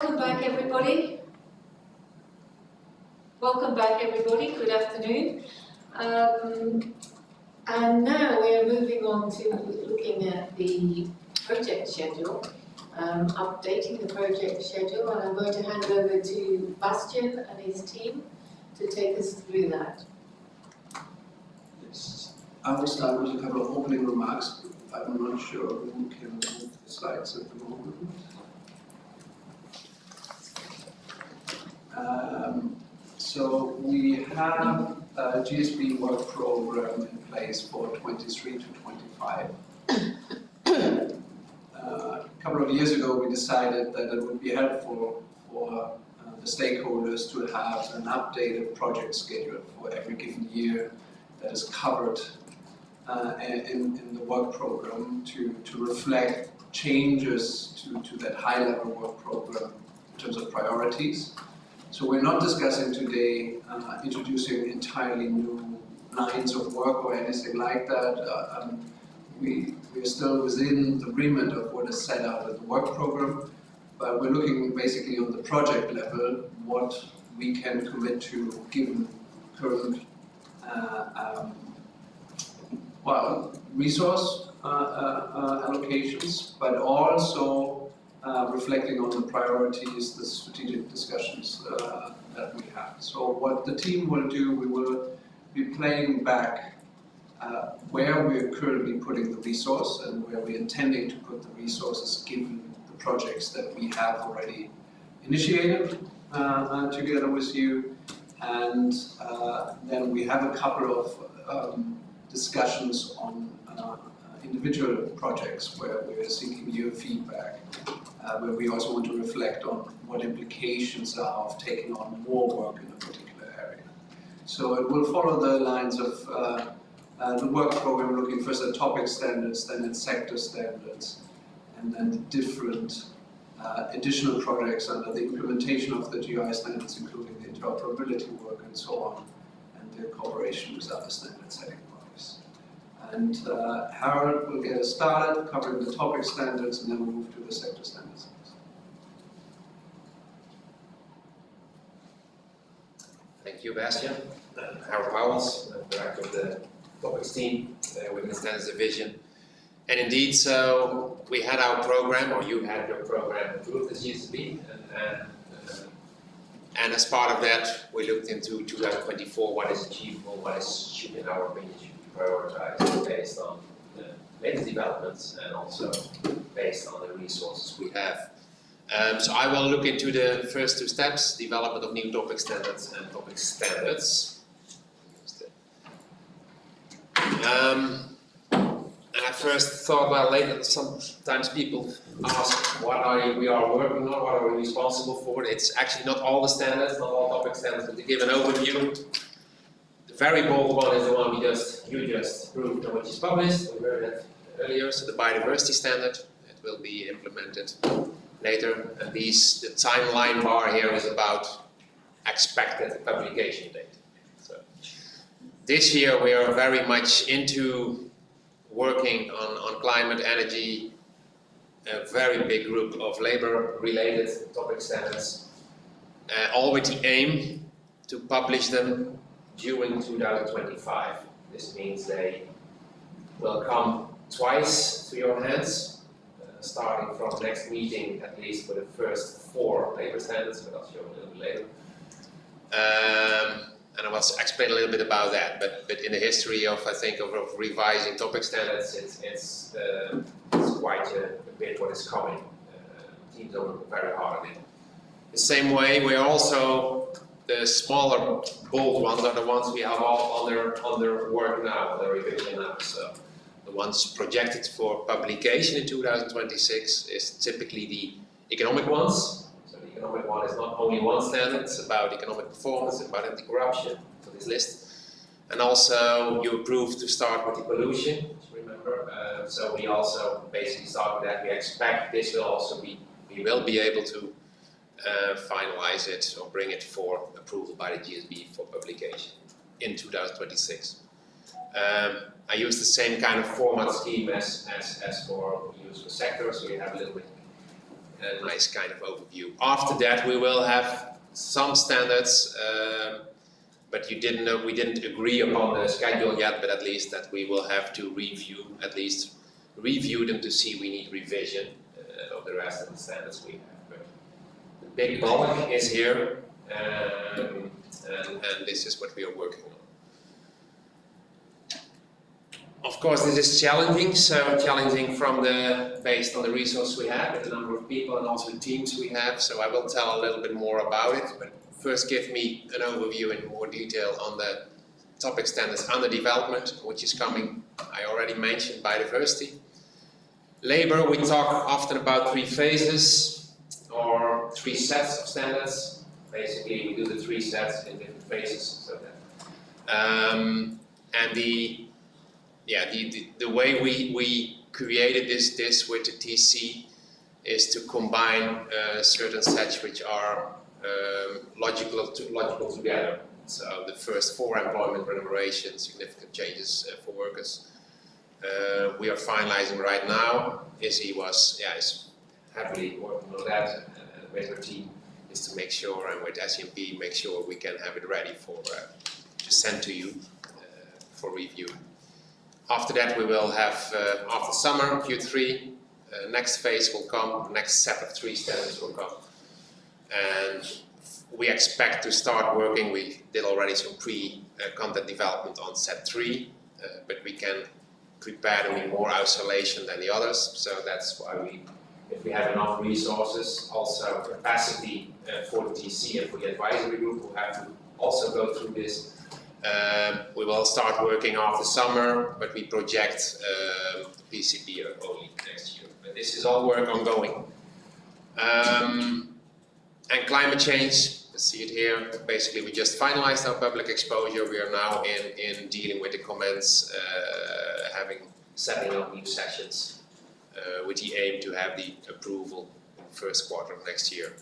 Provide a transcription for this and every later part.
Welcome back, everybody. Welcome back, everybody. Good afternoon. And now we are moving on to looking at the project schedule, updating the project schedule, and I'm going to hand over to Bastian and his team to take us through that. Yes, I will start with a couple of opening remarks. I'm not sure who can move the slides at the moment. So we have a GSB work program in place for 23 to 25. A couple of years ago we decided that it would be helpful for the stakeholders to have an updated project schedule for every given year that is covered in the work program to reflect changes to that high-level work program in terms of priorities. So we're not discussing today introducing entirely new lines of work or anything like that. We're still within the remit of what is set out in the work program, but we're looking basically on the project level what we can commit to given current resource allocations, but also reflecting on the priorities, the strategic discussions that we have. So what the team will do, we will be playing back where we're currently putting the resource and where we're intending to put the resources given the projects that we have already initiated together with you. And then we have a couple of discussions on individual projects where we're seeking your feedback, where we also want to reflect on what implications are of taking on more work in a particular area. So it will follow the lines of the work program, looking first at topic standards, then at sector standards, and then the different additional projects under the implementation of the GRI standards, including the interoperability work and so on, and the cooperation with other standard setting bodies. And Harold will get us started covering the topic standards, and then we'll move to the sector standards. Thank you, Bastian. Harold Powels, Director of the Topics team within the Standards Division. And indeed, so we had our program, or you had your program approved as GSSB, and as part of that, we looked into 2024, what is achievable, what should, in our opinion, should be prioritized based on the latest developments and also based on the resources we have. So I will look into the first two steps, development of new topic standards and topic standards. And I first thought, well, later, sometimes people ask what we are working on, what are we responsible for. It's actually not all the standards, not all topic standards, but to give an overview. The very bold one is the one you just proved and which is published. We heard that earlier, so the biodiversity standard. It will be implemented later. And the timeline bar here is about expected publication date. So this year we are very much into working on climate, energy, a very big group of labor-related topic standards, all with the aim to publish them during 2025. This means they will come twice to your hands, starting from next meeting at least for the first 4 labor standards, but I'll show a little bit later. And I will explain a little bit about that, but in the history of, I think, of revising topic standards, it's quite a bit what is coming. Teams are working very hard on it. The same way, we are also, the smaller, bold ones are the ones we have all under work now, under revision now. So the ones projected for publication in 2026 is typically the economic ones. The economic one is not only one standard, it's about economic performance, about anti-corruption, for this list. And also you approved to start with the pollution, remember. So we also basically start with that. We expect this will also be, we will be able to finalize it or bring it for approval by the GSB for publication in 2026. I use the same kind of format scheme as for use for sectors, so you have a little bit a nice kind of overview. After that, we will have some standards, but we didn't agree upon the schedule yet, but at least that we will have to review them to see we need revision of the rest of the standards we have. But the big bulk is here, and this is what we are working on. Of course, this is challenging, based on the resources we have, with the number of people and also the teams we have, so I will tell a little bit more about it, but first give me an overview in more detail on the topic standards under development, which is coming, I already mentioned, biodiversity. Labor, we talk often about 3 phases, or 3 sets of standards. Basically, we do the 3 sets in different phases, so that. And the way we created this with the TC is to combine certain sets which are logical together. So the first 4 employment remuneration, significant changes for workers. We are finalizing right now. Izzy is heavily working on that, and with her team is to make sure, and with SCMP, make sure we can have it ready to send to you for review. After that, we will have, after summer, Q3, next phase will come, next set of 3 standards will come. And we expect to start working, we did already some pre-content development on set 3, but we can prepare them in more isolation than the others. So that's why if we have enough resources, also capacity for the TC and for the advisory group who have to also go through this. We will start working after summer, but we project PCP only next year. But this is all work ongoing. And climate change, you see it here. Basically, we just finalized our public exposure. We are now in dealing with the comments, setting up new sessions with the aim to have the approval in the first quarter of next year.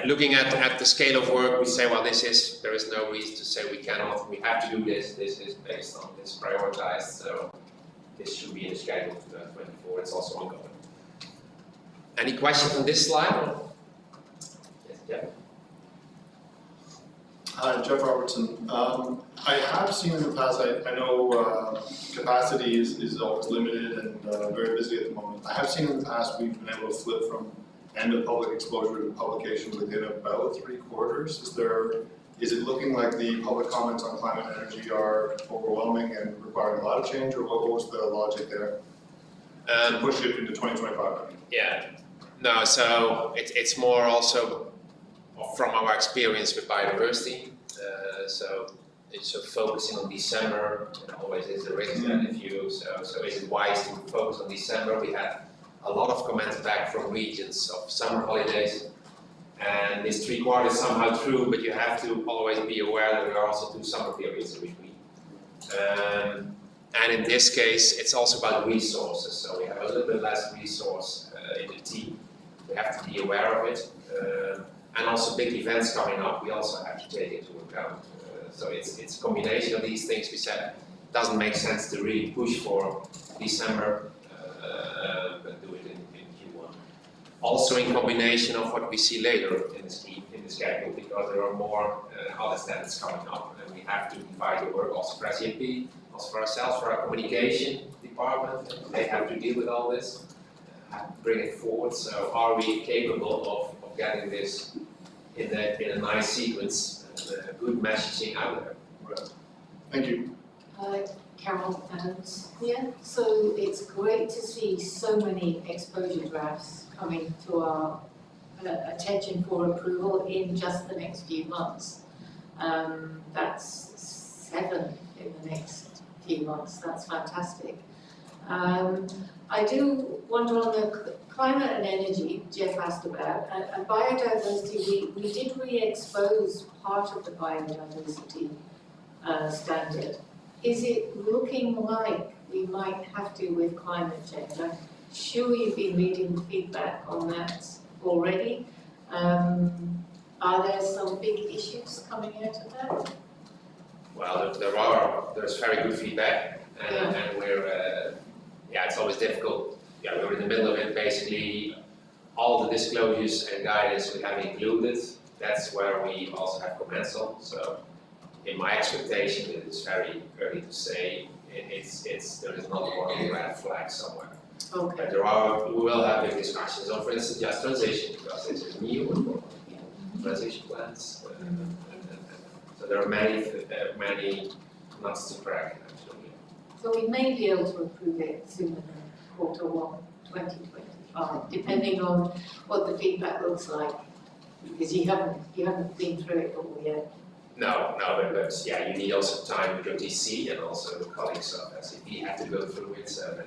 Looking at the scale of work, we say, well, there is no reason to say we cannot, we have to do this. This is based on this prioritized, so this should be in the schedule for 2024. It's also ongoing. Any questions on this slide? Yes, Jeff. Hi, Jeff Robertson. I have seen in the past, I know capacity is always limited and very busy at the moment. I have seen in the past we've been able to flip from end of public exposure to publication within about 3 quarters. Is it looking like the public comments on climate and energy are overwhelming and requiring a lot of change, or what was the logic there to push it into 2025? Yeah, no, so it's more also from our experience with biodiversity. So it's focusing on December, always is a risk that if you, so is it wise to focus on December? We had a lot of comments back from regions of summer holidays, and this 3 quarters somehow true, but you have to always be aware that there are also 2 summer periods in between. And in this case, it's also about resources, so we have a little bit less resource in the team. We have to be aware of it, and also big events coming up, we also have to take into account. So it's a combination of these things. We said it doesn't make sense to really push for December, but do it in Q1. Also in combination of what we see later in the schedule, because there are more other standards coming up, and we have to divide the work also for SCMP, also for ourselves, for our communication department. They have to deal with all this, have to bring it forward. So are we capable of getting this in a nice sequence, good messaging out there? Right. Thank you. Carol Adams here. So it's great to see so many exposure drafts coming to our attention for approval in just the next few months. That's 7 in the next few months. That's fantastic. I do wonder on the climate and energy Jeff asked about, and biodiversity, we did re-expose part of the biodiversity standard. Is it looking like we might have to with climate change? I'm sure you've been reading the feedback on that already. Are there some big issues coming out of that? Well, there's very good feedback, and we're, it's always difficult yeah, we're in the middle of it. Basically, all the disclosures and guidance we have included, that's where we also have comments on. So, in my expectation, it is very early to say. There is not one red flag somewhere. Okay. But we will have big discussions on, for instance, just transition, because this is new, transition plans. So there are many nuts to crack, actually. So we may be able to approve it sooner than Q1 2025, depending on what the feedback looks like, because you haven't been through it all yet. No, but yeah, you need also time with your DC and also the colleagues of SAP have to go through it. So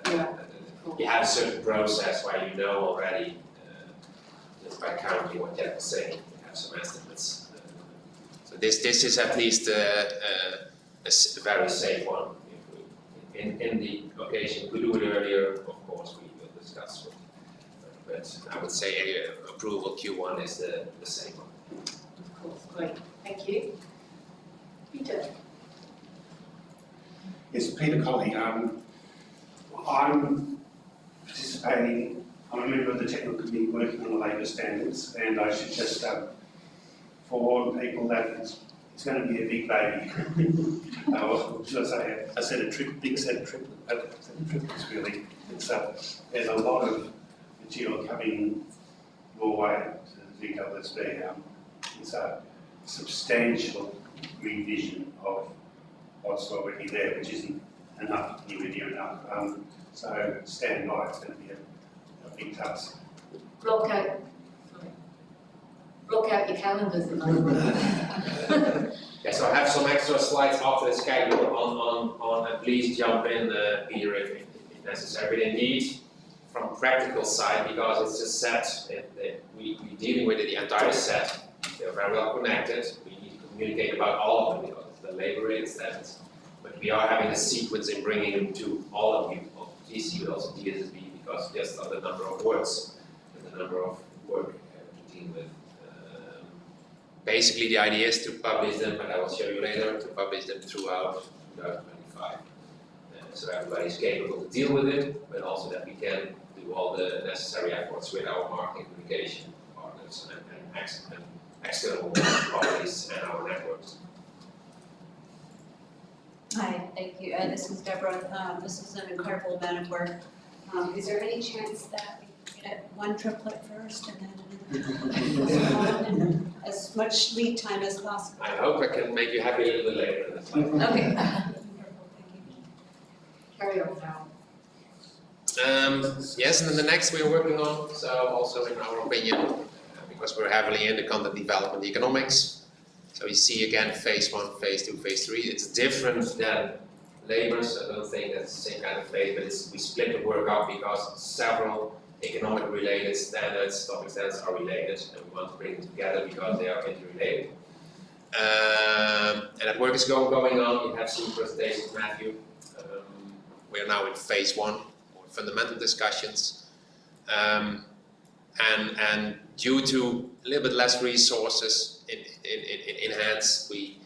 you have a certain process where you know already, just by counting what Jeff was saying, you have some estimates. So this is at least a very safe one. In the occasion, we do it earlier, of course, we will discuss it. But I would say approval Q1 is the same one. Of course, great, thank you. Peter. Yes, Peter Colley. I'm participating, I'm a member of the technical committee working on the labour standards, and I should just forewarn people that it's going to be a big baby. Should I say a set of big set of triplets really. There's a lot of material coming your way to the GSSB. It's a substantial revision of what's already there, which isn't enough, anywhere near enough. So stand by, it's going to be a big task. Block out your calendars in other words. Yeah, so I have some extra slides after the schedule on and please jump in, Peter, if necessary. But indeed, from practical side, because it's a set, we're dealing with the entire set. They're very well connected. We need to communicate about all of them because it's the labor standards. But we are having a sequence in bringing them to all of you, of GC, but also GSSB, because just on the number of words and the number of work to deal with. Basically, the idea is to publish them, and I will show you later, to publish them throughout 2025. So everybody is capable to deal with it, but also that we can do all the necessary efforts with our marketing communication partners and external parties and our networks. Hi, thank you. This is Deborah. This is an incredible amount of work. Is there any chance that we get one triplet first and then another? As much lead time as possible. I hope I can make you happy a little bit later. Okay. Carry on now. Yes, and then the next we are working on, so also in our opinion, because we're heavily in the content development economics. So you see again phase 1, phase 2, phase 3. It's different than labor, so I don't think that's the same kind of phase, but we split the work up because several economic related standards, topic standards are related, and we want to bring them together because they are interrelated. And that work is going on. You have seen presentations, Matthew. We are now in phase 1, more fundamental discussions. And due to a little bit less resources in hands, we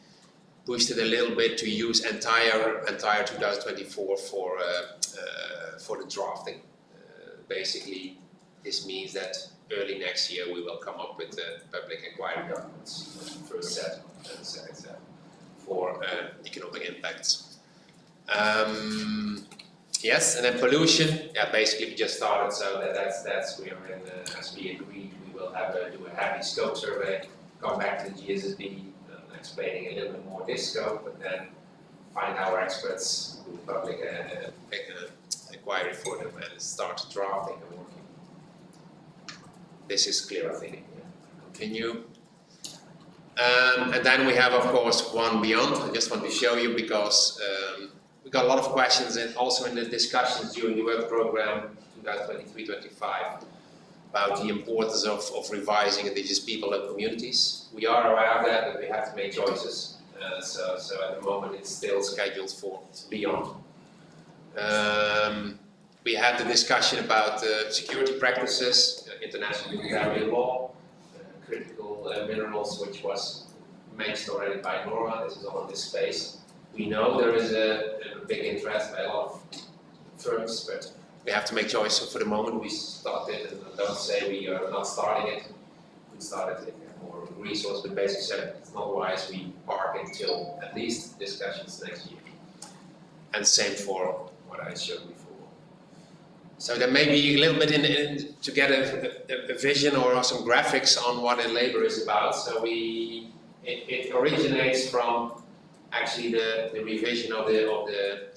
pushed it a little bit to use entire 2024 for the drafting. Basically, this means that early next year we will come up with the public inquiry documents, first set and second set, for economic impacts. Yes, and then pollution. Yeah, basically we just started, so that's we are in. As we agreed, we will do a heavy scope survey, come back to the GSSB, explaining a little bit more this scope, but then find our experts, do public inquiry for them, and start drafting and working. This is clear, I think. Continue. And then we have, of course, one beyond. I just want to show you because we got a lot of questions, and also in the discussions during the work program 2023-25 about the importance of revising indigenous people and communities. We are aware of that, but we have to make choices. So at the moment it's still scheduled for beyond. We had the discussion about security practices, international humanitarian law, critical minerals, which was mentioned already by Nora. This is all in this space. We know there is a big interest by a lot of firms, but we have to make choices. So for the moment we started, and don't say we are not starting it. We started it more resource, but basically said it's not wise we park until at least discussions next year. And same for what I showed before. So there may be a little bit to get a vision or some graphics on what a labor is about. So it originates from actually the revision of the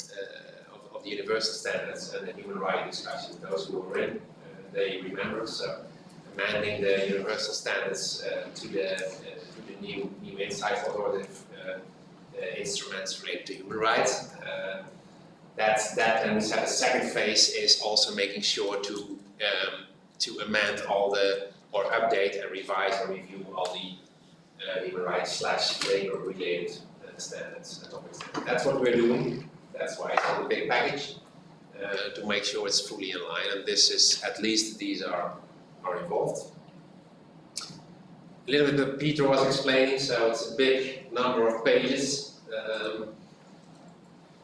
universal standards and the human rights discussions. Those who were in, they remember. So amending the universal standards to the new insights authoritative instruments related to human rights. That's that, and we said the second phase is also making sure to amend all or update and revise and review all the human rights / labor related standards and topics. That's what we're doing. That's why it's a big package to make sure it's fully in line. And this is at least these are involved. A little bit what Peter was explaining. So it's a big number of pages.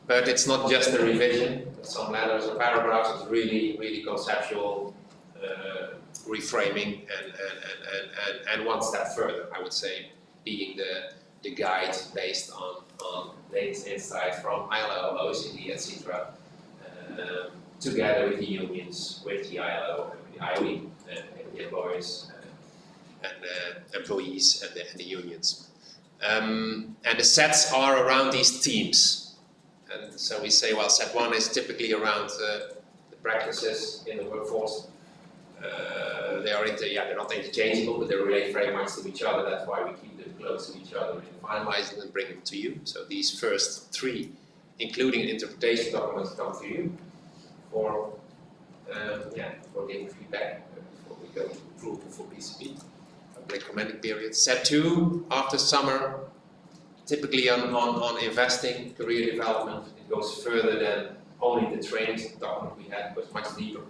But it's not just a revision, some letters or paragraphs, it's really conceptual reframing and one step further, I would say, being the guide based on latest insight from ILO, OECD, etc., together with the unions, with the ILO, with the IOE, the employers, and employees and the unions. And the sets are around these themes. And so we say, well, set 1 is typically around the practices in the workforce. They're not interchangeable, but they relate very much to each other. That's why we keep them close to each other and finalize them and bring them to you. So these first 3, including an interpretation documents, come to you for giving feedback before we go to approval for PCP, public commenting period. Set 2, after summer, typically on investing, career development. It goes further than only the training document we had, but much deeper.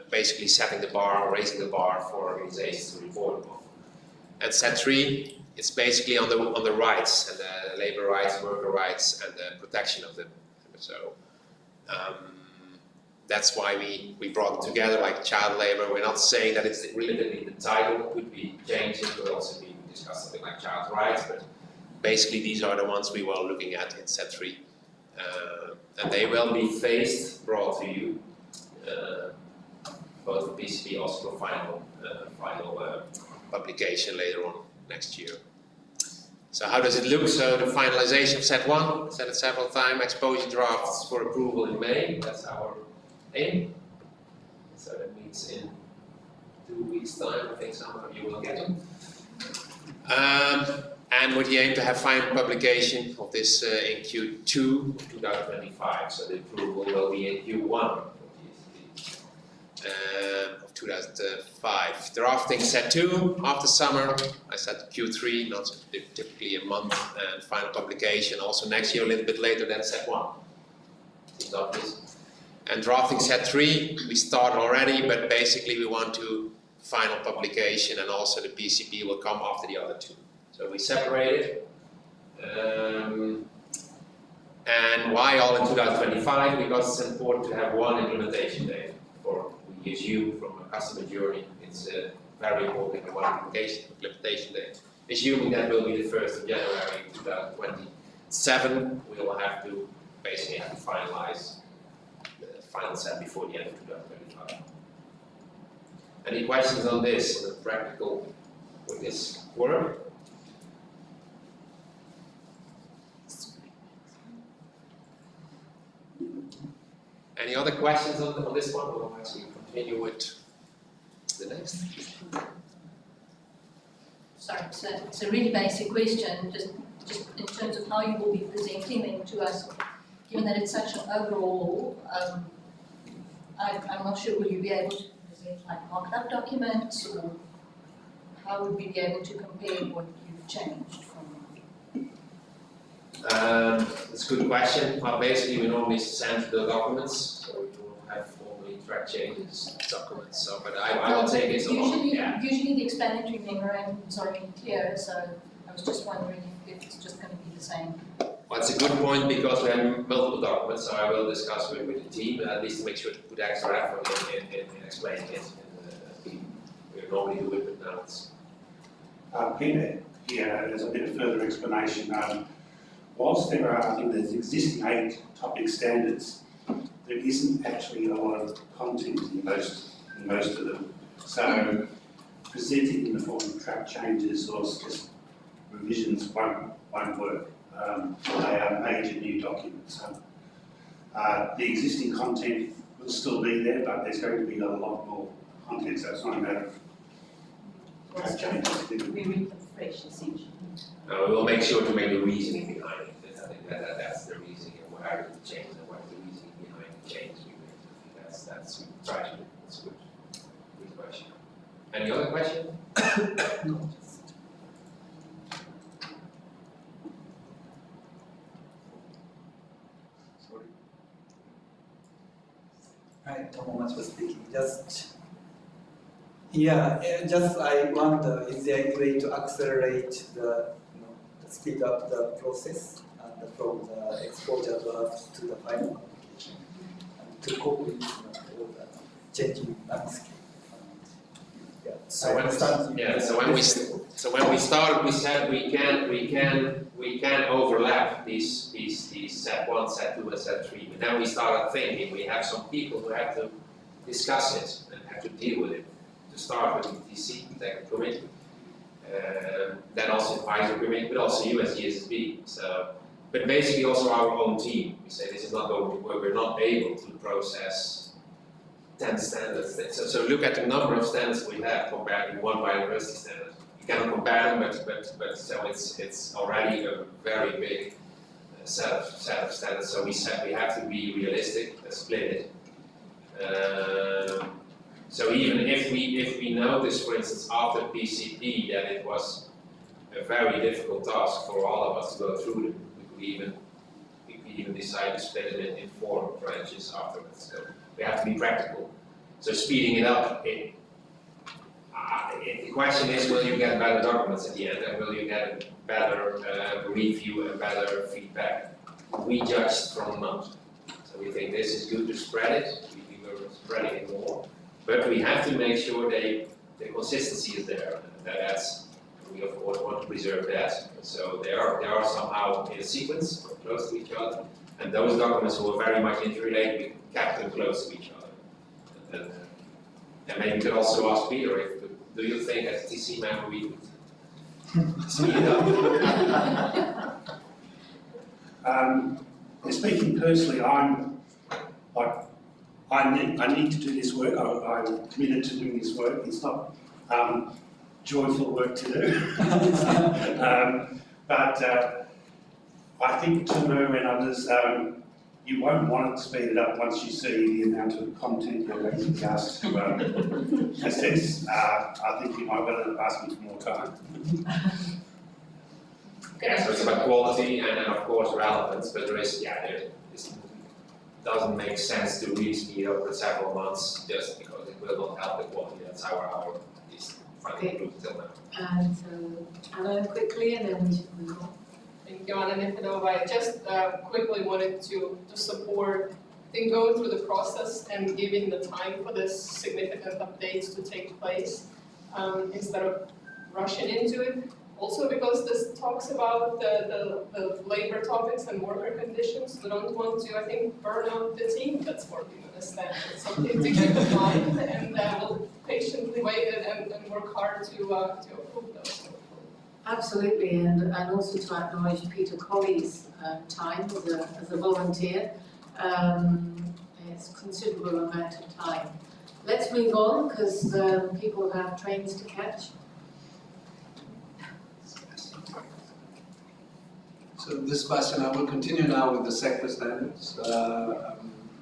Basically setting the bar, raising the bar for organizations to report on. And set 3, it's basically on the rights, and the labor rights, worker rights, and the protection of them. So that's why we brought them together, like child labor. We're not saying that it's relatively the title, could be changing, could also be discuss something like child rights, but basically these are the ones we were looking at in set 3. And they will be phased, brought to you, both for PCP, also for final publication later on next year. So how does it look? So the finalization of set 1, said it several times, exposure drafts for approval in May, that's our aim. So that means in 2 weeks' time, I think some of you will get them. And with the aim to have final publication of this in Q2 of 2025. So the approval will be in Q1 of 2005. Drafting set 2 after summer. I said Q3, not so typically a month, and final publication also next year a little bit later than set 1. Seems obvious. And drafting set 3, we started already, but basically we want to final publication, and also the PCP will come after the other 2. So we separated. And why all in 2025? Because it's important to have one implementation date. For we use you from a customer journey. It's very important to have one implementation date. Assuming that will be the 1st of January 2027, we will have to basically finalize the final set before the end of 2025. Any questions on this, on the practical with this work? Any other questions on this one? Otherwise, we continue with the next. Sorry, it's a really basic question, just in terms of how you will be presenting them to us, given that it's such an overall, I'm not sure, will you be able to present like marked up documents, or how would we be able to compare what you've changed from? That's a good question. Well, basically, we normally send the documents, so we don't have formally track changes documents. So, but I will take it along. Yeah. Usually the explanatory memorandums are in clear, so I was just wondering if it's just going to be the same. Well, it's a good point because we have multiple documents, so I will discuss with the team, at least to make sure to put extra effort in explaining it. We normally do it, but now it's. Peter, here, there's a bit of further explanation. Whilst there are, I think there's existing 8 topic standards, there isn't actually a lot of content in most of them. So presenting in the form of track changes or just revisions won't work. They are major new documents. The existing content will still be there, but there's going to be a lot more content, so it's not a matter of track changes. We read them fresh, essentially. We will make sure to make the reasoning behind it. I think that's the reasoning and why the change and what the reasoning behind the change we make. I think that's what we try to do. That's good. Good question. Any other question? Sorry. Hi, Tomomachi speaking. Just I wonder, is there any way to accelerate the speed up the process and from the exposure draft to the final application and to cope with all the changing landscape? So when we started, we said we can overlap these set 1, set 2, and set 3. But then we started thinking we have some people who have to discuss it and have to deal with it. To start with the TC, the technical committee, then also advisory committee, but also you as GSSB. So, but basically also our own team. We say this is not going to work. We're not able to process 10 standards. So look at the number of standards we have compared to one biodiversity standard. You cannot compare them, but so it's already a very big set of standards. So we said we have to be realistic and split it. So even if we notice, for instance, after PCP that it was a very difficult task for all of us to go through them, we could even decide to split it in 4 branches afterwards. So we have to be practical. So speeding it up, the question is, will you get better documents at the end, and will you get a better review and better feedback? We judged from not. So we think this is good to spread it. We were spreading it more. But we have to make sure the consistency is there. We of course want to preserve that. So they are somehow in a sequence, or close to each other. And those documents who are very much interrelated, we kept them close to each other. And maybe you could also ask Peter, do you think as a TC member we could speed it up? Speaking personally, I need to do this work. I'm committed to doing this work. It's not joyful work to do. But I think Timo and others, you won't want to speed it up once you see the amount of content you're going to be asked to assess. I think you might well have asked me for more time. Yeah, so it's about quality and then of course relevance, but there is, it doesn't make sense to really speed up for several months just because it will not help the quality. That's our at least final group till now. And so, Anna, quickly, and then we should move on. Thank you, Anna Nifanova. I just quickly wanted to support, I think, going through the process and giving the time for this significant updates to take place instead of rushing into it. Also because this talks about the labor topics and worker conditions. We don't want to, I think, burn out the team that's working on this standard. It's something to keep in mind, and we'll patiently wait and work hard to approve those. Absolutely, and also to acknowledge Peter Colley's time as a volunteer. It's a considerable amount of time. Let's move on because people have trains to catch. So this question, I will continue now with the sector standards,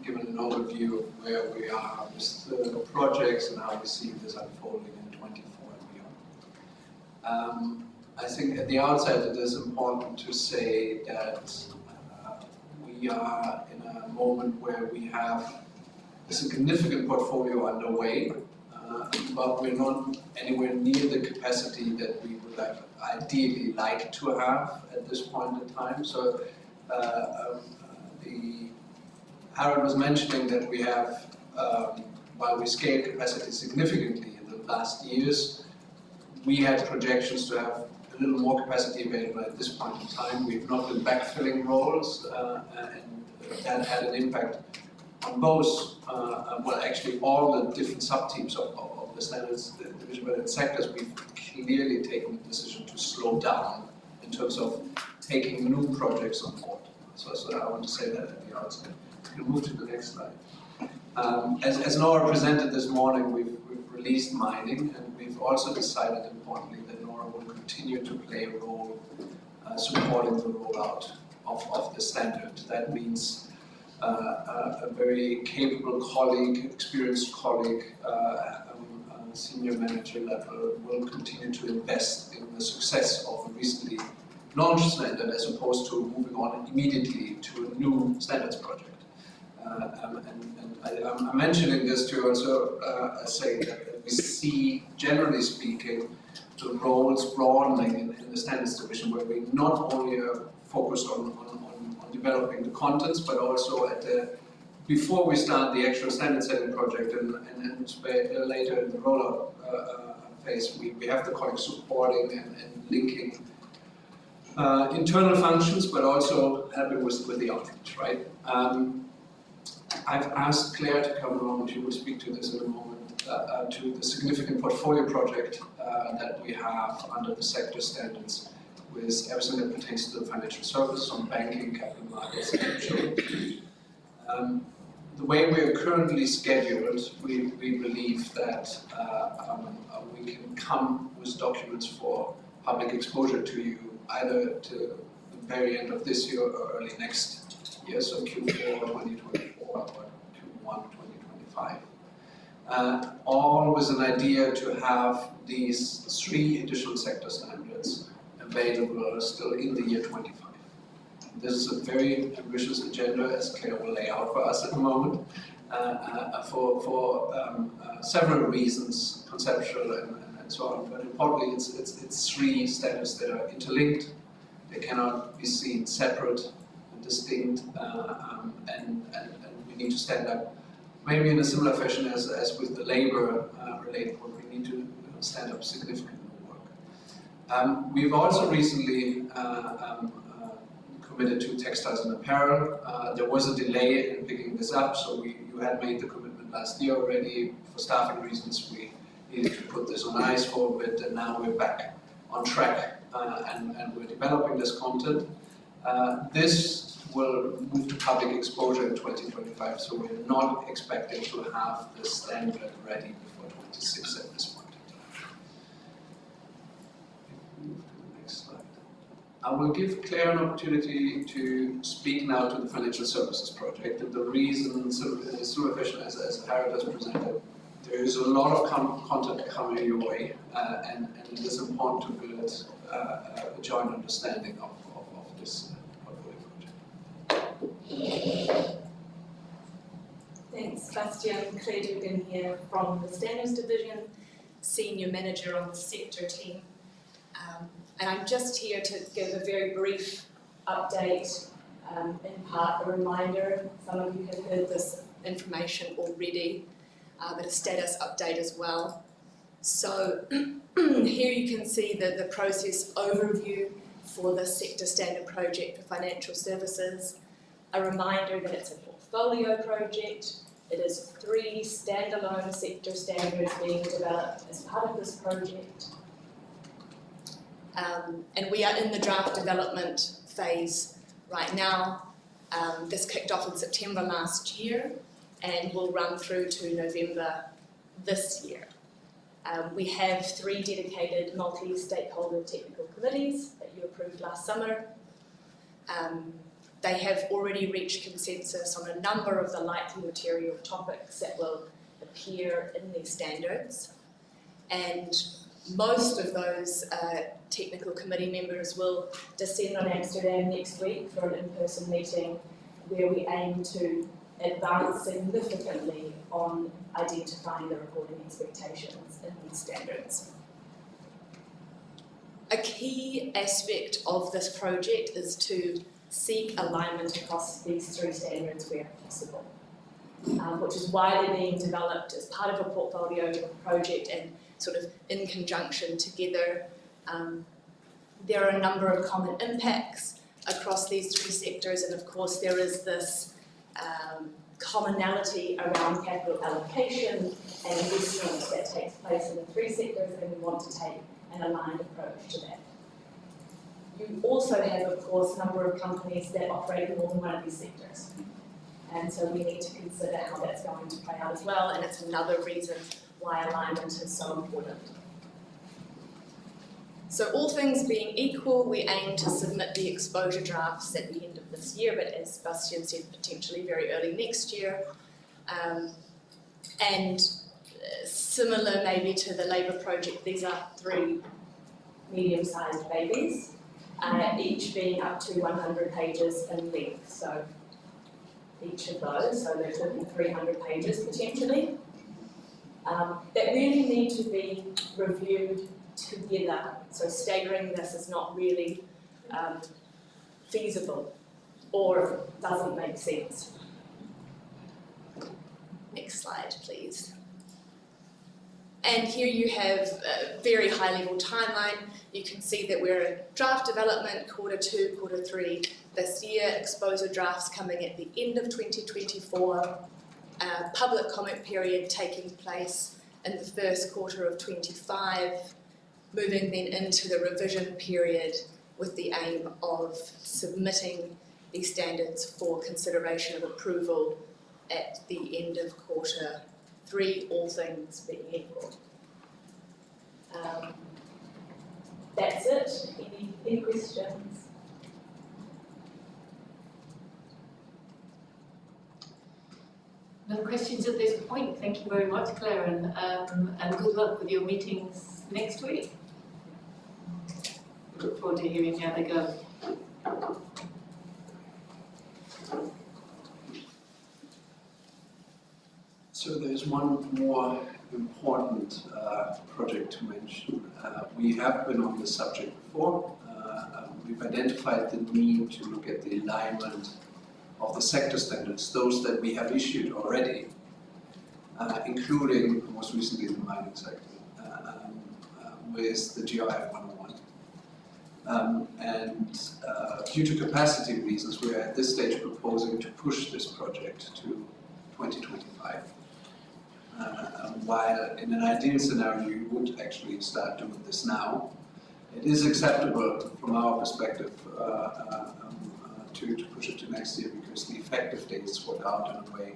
given an overview of where we are with the projects and how we see this unfolding in 24 and beyond. I think at the outset it is important to say that we are in a moment where we have a significant portfolio underway, but we're not anywhere near the capacity that we would have ideally like to have at this point in time. So Harold was mentioning that we have, while we scaled capacity significantly in the last years, we had projections to have a little more capacity available at this point in time. We've not been backfilling roles, and that had an impact on both, well, actually all the different sub-teams of the standards division, but in sectors we've clearly taken the decision to slow down in terms of taking new projects on board. So I want to say that at the outset. We can move to the next slide. As Nora presented this morning, we've released mining, and we've also decided, importantly, that Nora will continue to play a role supporting the rollout of the standard. That means a very capable colleague, experienced colleague, senior manager level will continue to invest in the success of a recently launched standard as opposed to moving on immediately to a new standards project. I'm mentioning this to also say that we see, generally speaking, the roles broadening in the standards division, where we not only are focused on developing the contents, but also at before we start the actual standard setting project and later in the rollout phase, we have the colleagues supporting and linking internal functions, but also helping with the outreach, right? I've asked Claire to come along, she will speak to this in a moment, to the significant portfolio project that we have under the sector standards with everything that pertains to the financial services on banking, capital markets, and insurance. The way we are currently scheduled, we believe that we can come with documents for public exposure to you either to the very end of this year or early next year, so Q4 2024 or Q1 2025. All with an idea to have these 3 additional sector standards available still in the year 25. This is a very ambitious agenda, as Claire will lay out for us at the moment, for several reasons, conceptual and so on. But importantly, it's 3 standards that are interlinked. They cannot be seen separate and distinct, and we need to stand up, maybe in a similar fashion as with the labor related work. We need to stand up significant work. We've also recently committed to textiles and apparel. There was a delay in picking this up, so you had made the commitment last year already. For staffing reasons, we needed to put this on ice for a bit, and now we're back on track, and we're developing this content. This will move to public exposure in 2025, so we're not expecting to have the standard ready before 26 at this point. I will give Claire an opportunity to speak now to the financial services project, and the reason, so efficient as Harold has presented, there is a lot of content coming your way, and it is important to build a joint understanding of this portfolio project. Thanks, Bastian. Claire Dugan here from the Standards Division, Senior Manager on the sector team. And I'm just here to give a very brief update, in part a reminder. Some of you have heard this information already, but a status update as well. So here you can see the process overview for the sector standard project for financial services. A reminder that it's a portfolio project. It is 3 standalone sector standards being developed as part of this project. And we are in the draft development phase right now. This kicked off in September last year and will run through to November this year. We have 3 dedicated multi-stakeholder technical committees that you approved last summer. They have already reached consensus on a number of the likely material topics that will appear in these standards. And most of those technical committee members will descend on Amsterdam next week for an in-person meeting where we aim to advance significantly on identifying the reporting expectations in these standards. A key aspect of this project is to seek alignment across these 3 standards where possible, which is why they're being developed as part of a portfolio project and sort of in conjunction together. There are a number of common impacts across these 3 sectors, and of course there is this commonality around capital allocation and investment that takes place in the 3 sectors, and we want to take an aligned approach to that. You also have, of course, a number of companies that operate in more than one of these sectors. And so we need to consider how that's going to play out as well, and it's another reason why alignment is so important. So all things being equal, we aim to submit the exposure drafts at the end of this year, but as Bastian said, potentially very early next year. And similar maybe to the Labour project, these are 3 medium-sized babies, each being up to 100 pages in length. So each of those, so they're talking 300 pages potentially, that really need to be reviewed together. So staggering this is not really feasible or doesn't make sense. Next slide, please. And here you have a very high-level timeline. You can see that we're in draft development, Q2, Q3 this year, exposure drafts coming at the end of 2024, public comment period taking place in the first quarter of 25, moving then into the revision period with the aim of submitting these standards for consideration of approval at the end of Q3, all things being equal. That's it. Any questions? No questions at this point. Thank you very much, Claire, and good luck with your meetings next week. Look forward to hearing how they go. So there's one more important project to mention. We have been on this subject before. We've identified the need to look at the alignment of the sector standards, those that we have issued already, including most recently the mining sector, with the GRI 101. Due to capacity reasons, we are at this stage proposing to push this project to 2025. While in an ideal scenario you would actually start doing this now, it is acceptable from our perspective to push it to next year, because the effective dates work out in a way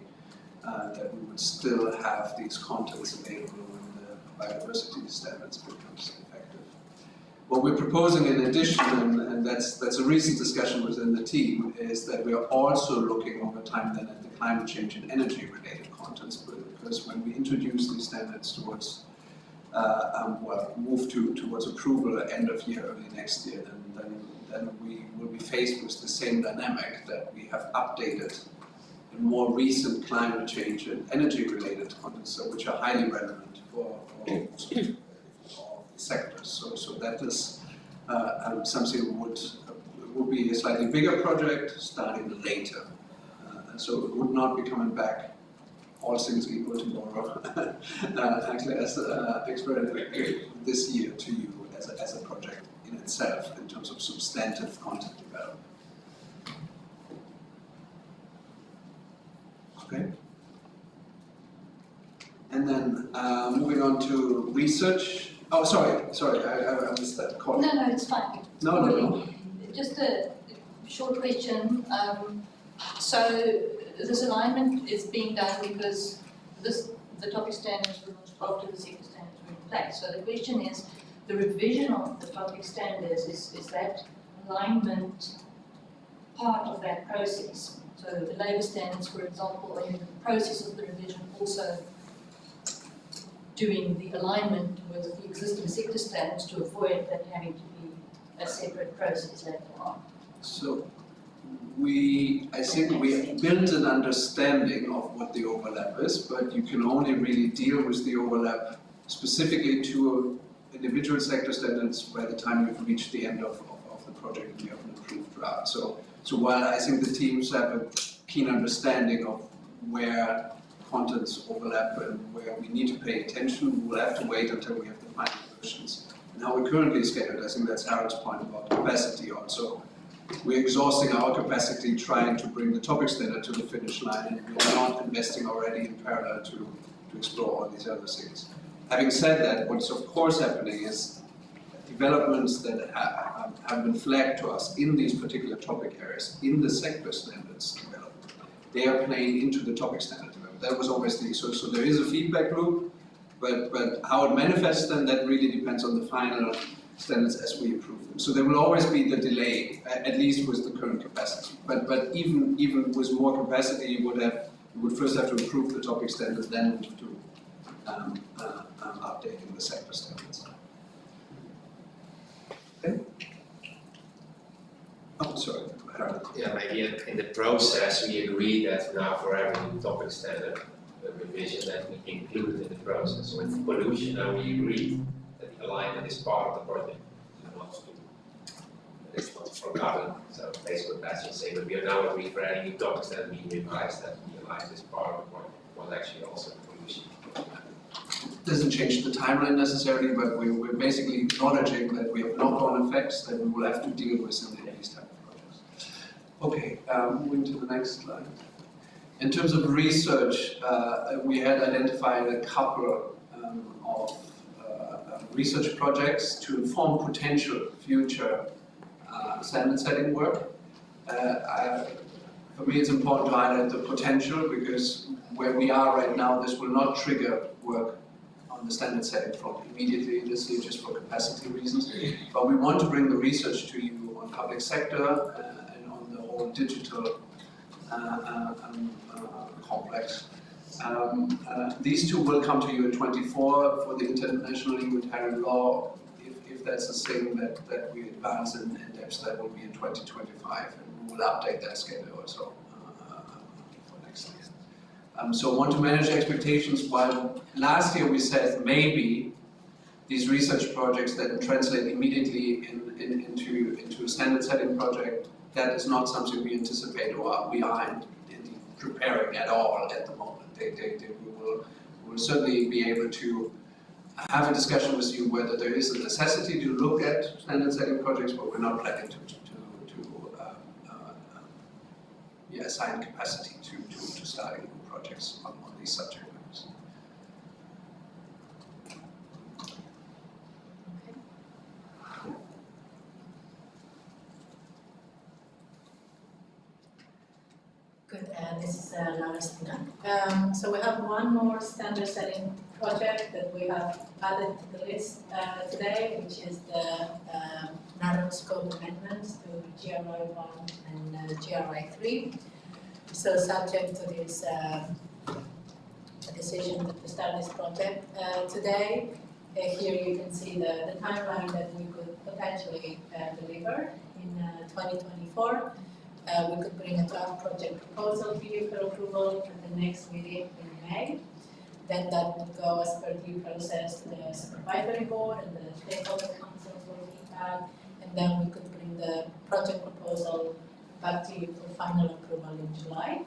that we would still have these contents available when the biodiversity standards becomes effective. What we're proposing in addition, and that's a recent discussion within the team, is that we are also looking over time then at the climate change and energy related contents, because when we introduce these standards towards move towards approval at end of year, early next year, then we will be faced with the same dynamic that we have updated in more recent climate change and energy related contents, which are highly relevant for all the sectors. So that is something would be a slightly bigger project starting later. So it would not be coming back all things equal tomorrow, actually as this year to you as a project in itself in terms of substantive content development. Okay. And then moving on to research. Oh, sorry, I missed that. Call. No, it's fine. No. Just a short question. So this alignment is being done because the topic standards were launched after the sector standards were in place. So the question is, the revision of the topic standards, is that alignment part of that process? So the labour standards, for example, are in the process of the revision also doing the alignment with the existing sector standards to avoid that having to be a separate process later on? So I think we built an understanding of what the overlap is, but you can only really deal with the overlap specifically to individual sector standards by the time you've reached the end of the project and you have an approved draft. So while I think the teams have a keen understanding of where contents overlap and where we need to pay attention, we'll have to wait until we have the final versions. And how we currently schedule, I think that's Harold's point about capacity also. We're exhausting our capacity trying to bring the topic standard to the finish line, and we're not investing already in parallel to explore all these other things. Having said that, what's of course happening is developments that have been flagged to us in these particular topic areas, in the sector standards development, they are playing into the topic standard development. That was always so there is a feedback loop, but how it manifests then, that really depends on the final standards as we improve them. So there will always be the delay, at least with the current capacity. But even with more capacity, you would first have to improve the topic standards, then move to updating the sector standards. Okay. Oh, sorry. Yeah, maybe in the process, we agreed that now for every new topic standard revision that we include in the process. So with pollution, now we agreed that the alignment is part of the project. It's not forgotten, so basically that's just saying that we are now agreed for any new topics that we revise that the alignment is part of the project. Was actually also pollution. Doesn't change the timeline necessarily, but we're basically acknowledging that we have knock-on effects that we will have to deal with in these type of projects. Okay, moving to the next slide. In terms of research, we had identified a couple of research projects to inform potential future standard setting work. For me, it's important to highlight the potential because where we are right now, this will not trigger work on the standard setting front immediately, this is just for capacity reasons. But we want to bring the research to you on public sector and on the whole digital complex. These two will come to you in 24 for the international humanitarian law. If that's a thing that we advance in depth, that will be in 2025, and we will update that schedule also for next year. So I want to manage expectations. While last year we said maybe these research projects that translate immediately into a standard setting project, that is not something we anticipate or we are indeed preparing at all at the moment. We will certainly be able to have a discussion with you whether there is a necessity to look at standard setting projects, but we're not planning to assign capacity to starting new projects on these subject matters. Good, this is Laura Stina. So we have one more standard setting project that we have added to the list today, which is the narrow scope amendments to GRI 1 and GRI 3. So subject to this decision to start this project today, here you can see the timeline that we could potentially deliver in 2024. We could bring a draft project proposal to you for approval at the next meeting in May. Then that would go as per due process to the supervisory board and the stakeholder council for feedback, and then we could bring the project proposal back to you for final approval in July.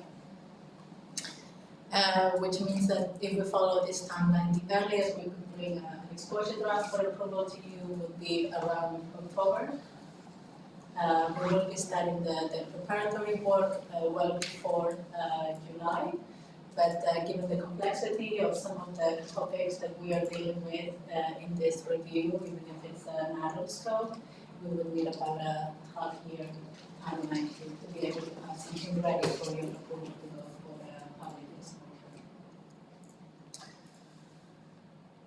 Which means that if we follow this timeline, the earliest we could bring an exposure draft for approval to you would be around October. We will be starting the preparatory work well before July, but given the complexity of some of the topics that we are dealing with in this review, even if it's a narrow scope, we will need about a half-year timeline to be able to have something ready for your approval to go for public exposure.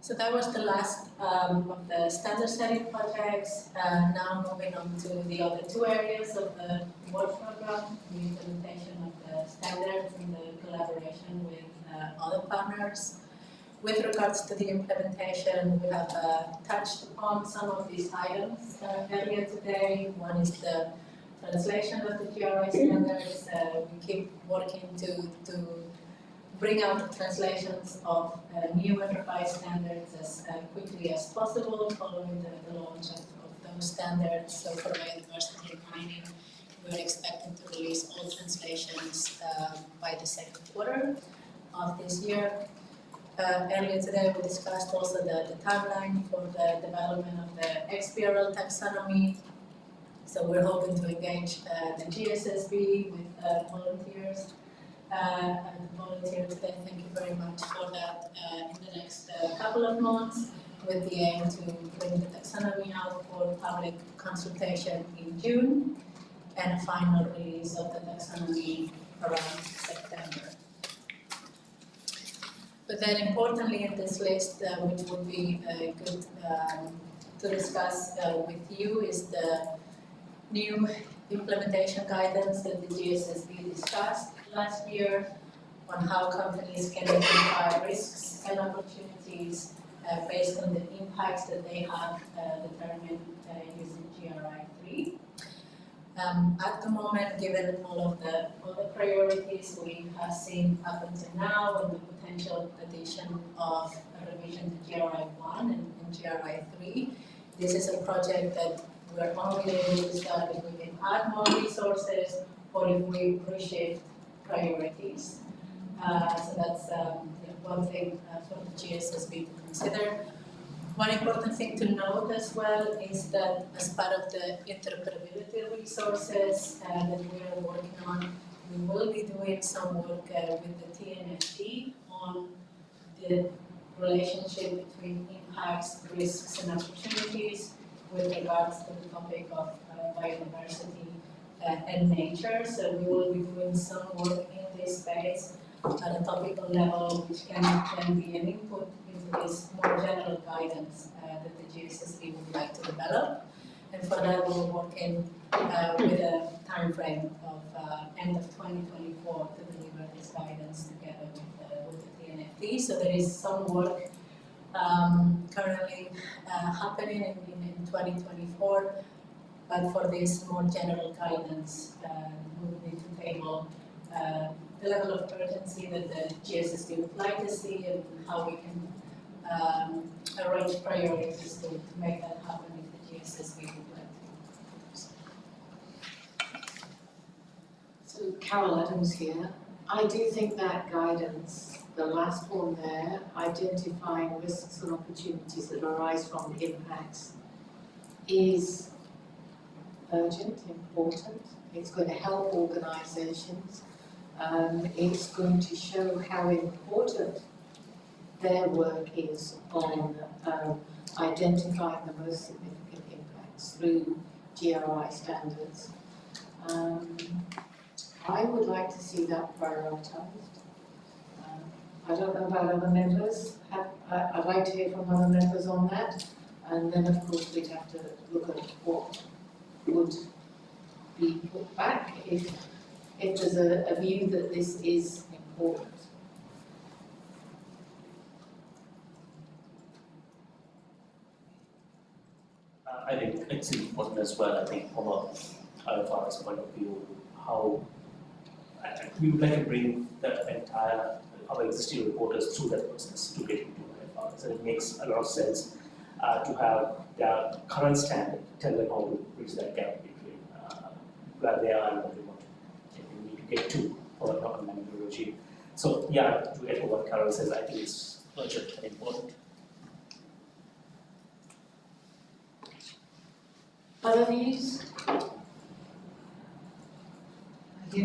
So that was the last of the standard setting projects. Now moving on to the other two areas of the work program, the implementation of the standards and the collaboration with other partners. With regards to the implementation, we have touched upon some of these items earlier today. One is the translation of the GRI standards. We keep working to bring out translations of new enterprise standards as quickly as possible following the launch of those standards. So for biodiversity and mining, we're expecting to release all translations by the second quarter of this year. Earlier today, we discussed also the timeline for the development of the XBRL taxonomy. So we're hoping to engage the GSSB with volunteers. And volunteer today, thank you very much for that, in the next couple of months, with the aim to bring the taxonomy out for public consultation in June, and a final release of the taxonomy around September. But then importantly in this list, which would be good to discuss with you, is the new implementation guidance that the GSSB discussed last year on how companies can identify risks and opportunities based on the impacts that they have determined using GRI 3. At the moment, given all the priorities we have seen up until now and the potential addition of a revision to GRI 1 and GRI 3, this is a project that we're only able to start if we can add more resources or if we reshift priorities. So that's one thing for the GSSB to consider. One important thing to note as well is that as part of the interoperability resources that we are working on, we will be doing some work with the TNFD on the relationship between impacts, risks and opportunities with regards to the topic of biodiversity and nature. So we will be doing some work in this space at a topical level, which can be an input into this more general guidance that the GSSB would like to develop. And for that, we're working with a time frame of end of 2024 to deliver this guidance together with the TNFD. So there is some work currently happening in 2024, but for this more general guidance, we will need to table the level of urgency that the GSSB would like to see and how we can arrange priorities to make that happen if the GSSB would like to. So Carol Adams here. I do think that guidance, the last one there, identifying risks and opportunities that arise from impacts, is urgent, important. It's going to help organisations. It's going to show how important their work is on identifying the most significant impacts through GRI standards. I would like to see that prioritised. I don't know about other members. I'd like to hear from other members on that. And then, of course, we'd have to look at what would be put back if there's a view that this is important. I think it's important as well. I think from a IFRS point of view, how we would like to bring the entire our existing reporters through that process to get into IFRS. And it makes a lot of sense to have their current standard, tell them how to bridge that gap between where they are and what they want they need to get to for an amendment regime. So yeah, to echo what Carol says, I think it's urgent and important. Other views? I have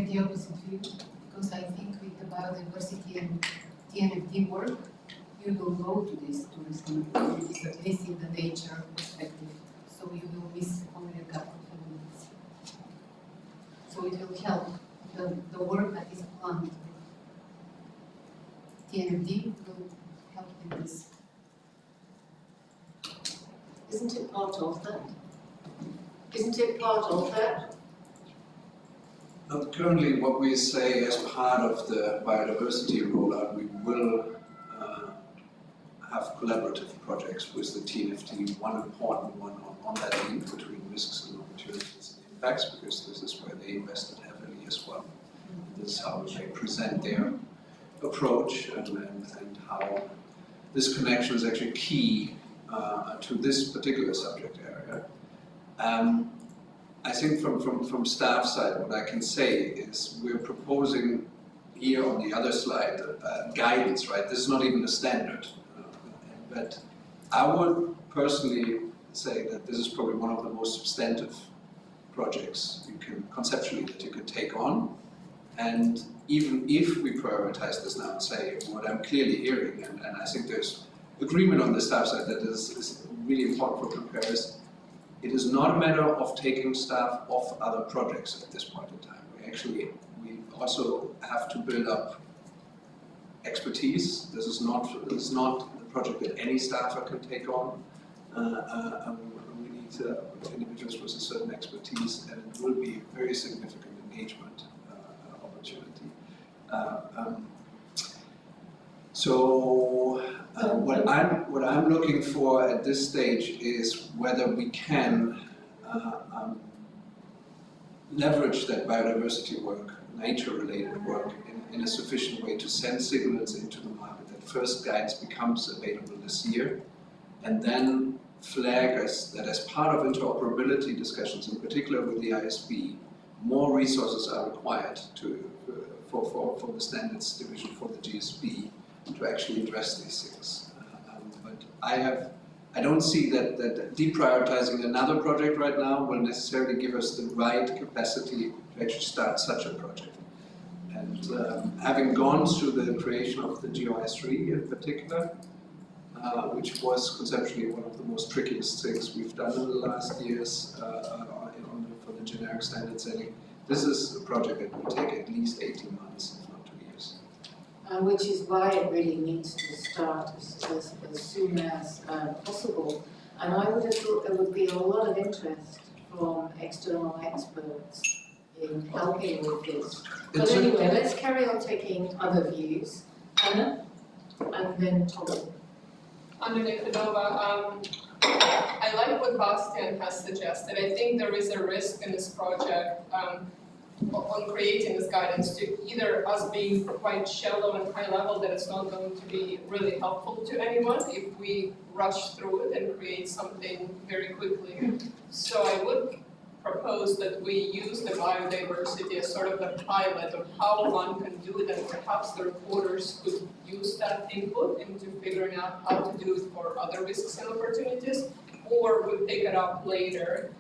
the opposite view, because I think with the biodiversity and TNFD work, you will go to this tourism, at least in the nature perspective, so you will miss only a couple of minutes. So it will help the work that is planned. TNFD will help with this. Isn't it part of that? Isn't it part of that? Currently, what we say as part of the biodiversity rollout, we will have collaborative projects with the TNFD, one important one on that link between risks and opportunities and impacts, because this is where they invested heavily as well. And this is how they present their approach and how this connection is actually key to this particular subject area. I think from staff side, what I can say is we're proposing here on the other slide guidance, right? This is not even a standard, but I would personally say that this is probably one of the most substantive projects you can conceptually that you could take on. And even if we prioritize this now and say what I'm clearly hearing, and I think there's agreement on the staff side that is really important for preparers, it is not a matter of taking staff off other projects at this point in time. We also have to build up expertise. This is not a project that any staffer can take on. We need individuals with a certain expertise, and it will be a very significant engagement opportunity. What I'm looking for at this stage is whether we can leverage that biodiversity work, nature-related work, in a sufficient way to send signals into the market that first guidance becomes available this year, and then flag us that as part of interoperability discussions, in particular with the ISB, more resources are required for the standards division for the GSB to actually address these things. But I don't see that deprioritizing another project right now will necessarily give us the right capacity to actually start such a project. And having gone through the creation of the GSSB in particular, which was conceptually one of the most trickiest things we've done in the last years for the generic standard setting, this is a project that will take at least 18 months, if not 2 years. Which is why it really needs to start as soon as possible. And I would have thought there would be a lot of interest from external experts in helping with this. But anyway, let's carry on taking other views. Anna, and then Tom. Anna Nikodova, I like what Bastian has suggested. I think there is a risk in this project on creating this guidance to either us being quite shallow and high level that it's not going to be really helpful to anyone if we rush through it and create something very quickly. So I would propose that we use the biodiversity as sort of the pilot of how one can do it, and perhaps the reporters could use that input into figuring out how to do it for other risks and opportunities, or we pick it up later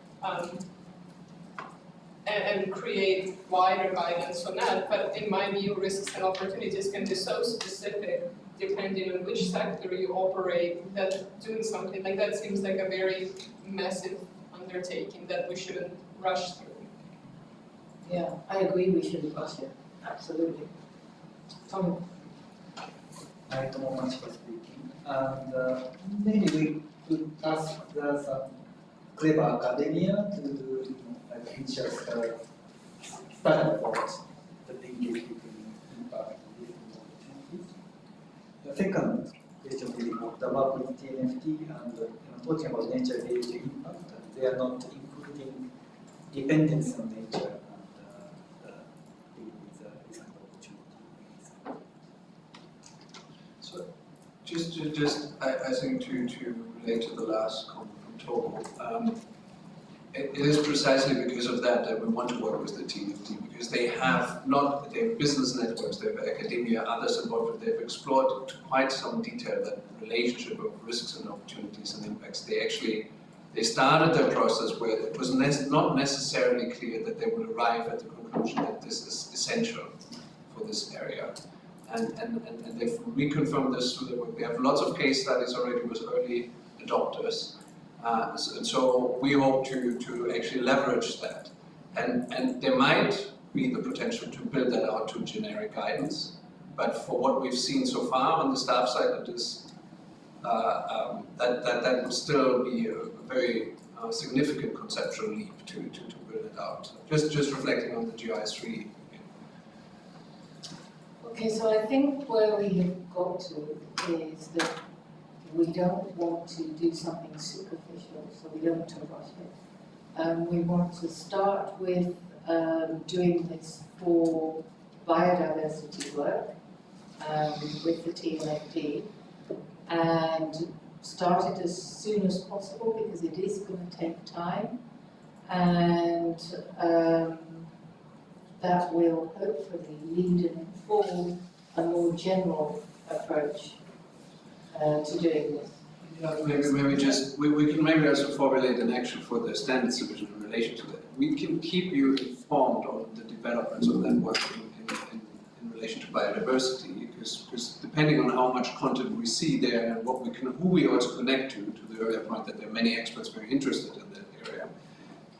and create wider guidance on that. But in my view, risks and opportunities can be so specific depending on which sector you operate, that doing something like that seems like a very massive undertaking that we shouldn't rush through. Yeah, I agree we shouldn't rush it, absolutely. Tom. Hi, Tomo Machiko speaking. And maybe we could ask some clever academia to feature study about the linkage between impact and different opportunities. The second question is about the work with TNFT and talking about nature-based impact. They are not including dependence on nature and with this kind of opportunity. So, just I think to relate to the last comment from Togo, it is precisely because of that we want to work with the TNFT, because they have business networks, they have academia, others involved. They've explored to quite some detail that relationship of risks and opportunities and impacts. They started their process where it was not necessarily clear that they would arrive at the conclusion that this is essential for this area. And they've reconfirmed this through the work. They have lots of case studies already with early adopters. And so we hope to actually leverage that. And there might be the potential to build that out to generic guidance. But for what we've seen so far on the staff side, it is that would still be a very significant conceptual leap to build it out. Just reflecting on the GSSB. Okay, so I think where we have got to is that we don't want to do something superficial, so we don't want to rush it. We want to start with doing this for biodiversity work with the TNFT, and start it as soon as possible because it is going to take time. and that will hopefully lead and inform a more general approach to doing this. Yeah, maybe just, we can maybe also formulate an action for the standards division in relation to that. We can keep you informed on the developments of that work in relation to biodiversity, because depending on how much content we see there and what we can, who we also connect to the earlier point that there are many experts very interested in that area,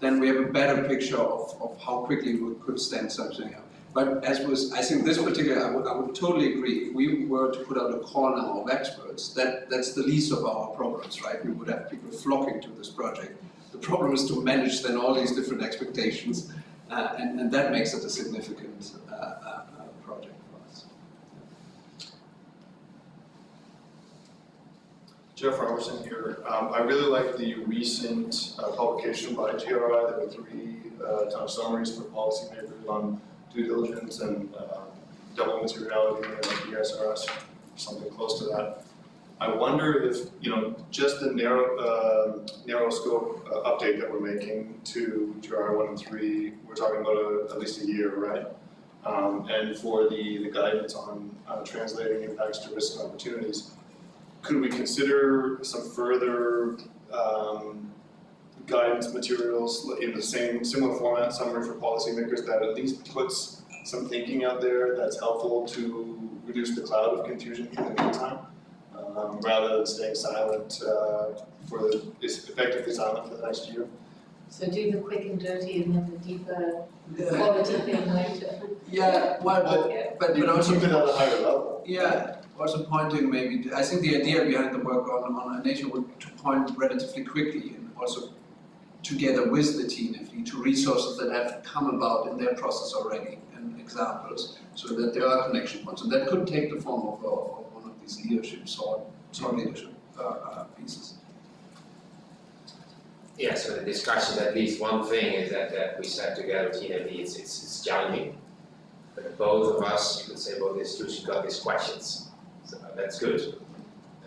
then we have a better picture of how quickly we could stand something up. But I think this particular, I would totally agree. If we were to put out a call now of experts, that's the least of our problems, right? We would have people flocking to this project. The problem is to manage then all these different expectations, and that makes it a significant project for us. Jeff Robertson here. I really like the recent publication by GRI. There were 3 ton of summaries for policymakers on due diligence and double materiality and ESRS, something close to that. I wonder if, just the narrow scope update that we're making to GRI 1 and 3, we're talking about at least a year, right? And for the guidance on translating impacts to risks and opportunities, could we consider some further guidance materials in the similar format, summary for policymakers, that at least puts some thinking out there that's helpful to reduce the cloud of confusion in the meantime, rather than staying silent effectively silent for the next year? So do the quick and dirty and then the deeper quality thing later. Yeah, well, but also keep it at a higher level. Yeah. Also pointing maybe, I think the idea behind the work on nature would to point relatively quickly and also together with the TNFD to resources that have come about in their process already and examples, so that there are connection points. And that could take the form of one of these leadership, sort leadership pieces. Yeah, so the discussion, at least one thing is that we said together, TNFD, it's challenging. But both of us, you could say, both institutions got these questions. So that's good.